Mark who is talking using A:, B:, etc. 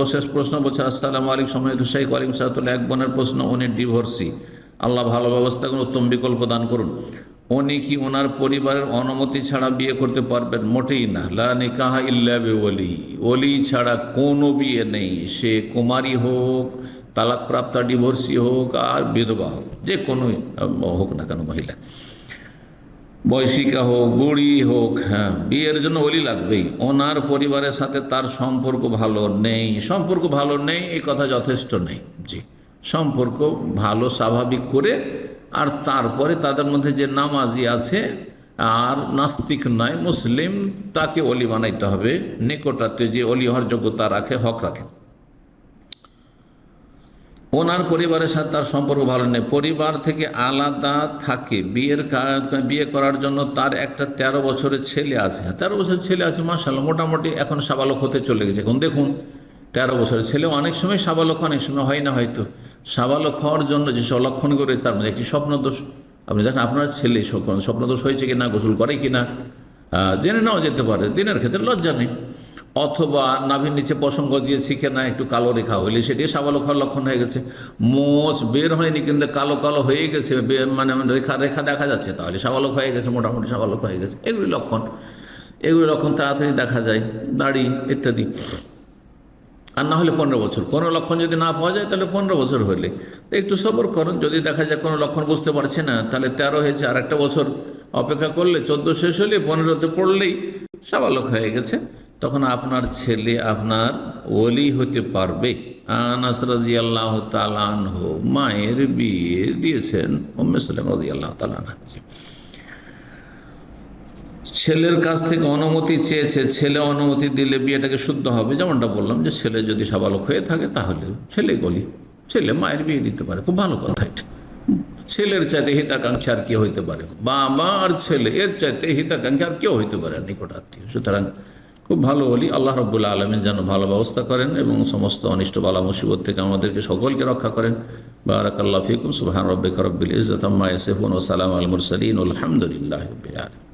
A: সর্বশেষ প্রশ্ন বলছে, আসসালামু আলাইকুম সম্মানিত শাইখ ওয়ালাইকুম সালাম। এক বোনের প্রশ্ন, উনি ডিভোর্সি, আল্লাহ ভালো ব্যবস্থা করুন, উত্তম বিকল্প দান করুন। উনি কি ওনার পরিবারের অনুমতি ছাড়া বিয়ে করতে পারবেন? মোটেই না। লা নিকাহা ইল্লা বিওয়ালি, ওলি ছাড়া কোনো বিয়ে নেই। সে কুমারী হোক, তালাকপ্রাপ্তা ডিভোর্সি হোক, আর বিধবা হোক, যে কোনো হোক না কেন মহিলা, বয়সিকা হোক, বুড়ি হোক, হ্যাঁ, বিয়ের জন্য ওলি লাগবেই। ওনার পরিবারের সাথে তার সম্পর্ক ভালো নেই, সম্পর্ক ভালো নেই এই কথা যথেষ্ট নেই। জি, সম্পর্ক ভালো স্বাভাবিক করে, আর তারপরে তাদের মধ্যে যে নামাজি আছে আর নাস্তিক নয়, মুসলিম, তাকে ওলি বানাইতে হবে। নিকটাত্মীয় যে ওলি হওয়ার যোগ্যতা রাখে, হক রাখে। ওনার পরিবারের সাথে তার সম্পর্ক ভালো নেই, পরিবার থেকে আলাদা থাকে, বিয়ে করার জন্য তার একটা 13 বছরের ছেলে আছে। 13 বছরের ছেলে আছে, মাশাআল্লাহ, মোটামুটি এখন সাবালক হতে চলে গেছে। এখন দেখুন, 13 বছরের ছেলে অনেক সময় সাবালক, অনেক সময় হয় না। হয়তো সাবালক হওয়ার জন্য যেসব লক্ষণ করে, তার মধ্যে একটি স্বপ্নদোষ। আপনি দেখেন আপনার ছেলে স্বপ্নদোষ হয়েছে কিনা, গোসল করে কিনা, জেনে নেওয়া যেতে পারে, দিনের ক্ষেত্রে লজ্জা নেই। অথবা নাভির নিচে পশম গজিয়ে শিখে না, একটু কালো রেখা হইলে সেটি সাবালক হওয়ার লক্ষণ হয়ে গেছে। মোচ বের হয়নি কিন্তু কালো কালো হয়ে গেছে, মানে রেখা রেখা দেখা যাচ্ছে, তাহলে সাবালক হয়ে গেছে, মোটামুটি সাবালক হয়ে গেছে। এগুলি লক্ষণ তাড়াতাড়ি দেখা যায়, দাড়ি ইত্যাদি। আর না হলে 15 বছর, কোনো লক্ষণ যদি না পাওয়া যায় তাহলে 15 বছর হলে একটু সবর করুন। যদি দেখা যায় কোনো লক্ষণ বুঝতে পারছে না, তাহলে 13 হয়েছে, আর একটা বছর অপেক্ষা করলে, 14 শেষ হলে 15তে পড়লেই সাবালক হয়ে গেছে, তখন আপনার ছেলে আপনার ওলি হতে পারবে। আনাস রাদিয়াল্লাহু তাআলা আনহু মায়ের বিয়ে দিয়েছেন উম্মে সালামা রাদিয়াল্লাহু তাআলা আনহা। ছেলের কাছ থেকে অনুমতি চেয়েছে, ছেলে অনুমতি দিলে বিয়েটাকে শুদ্ধ হবে। যেমনটা বললাম যে ছেলে যদি সাবালক হয়ে থাকে তাহলে ছেলে গলি, ছেলে মায়ের বিয়ে দিতে পারে, খুব ভালো কথা এটা। ছেলের চাইতে হিতাকাঙ্ক্ষী আর কেউ হইতে পারে? বাবা আর ছেলে, এর চাইতে হিতাকাঙ্ক্ষী আর কেউ হইতে পারে নিকট আত্মীয়। সুতরাং খুব ভালো বলি। আল্লাহ রাব্বুল আলামিন যেন ভালো ব্যবস্থা করেন এবং সমস্ত অনিষ্ট বালা মুসিবত থেকে আমাদেরকে সকলকে রক্ষা করেন। বারাকাল্লাহু ফিকুম। সুবহান রাব্বিকা রাব্বিল ইজ্জাতি আম্মা ইয়াসিফুন ওয়া সালামুন আলাল মুরসালিন ওয়া আলহামদুলিল্লাহি রাব্বিল আলামিন।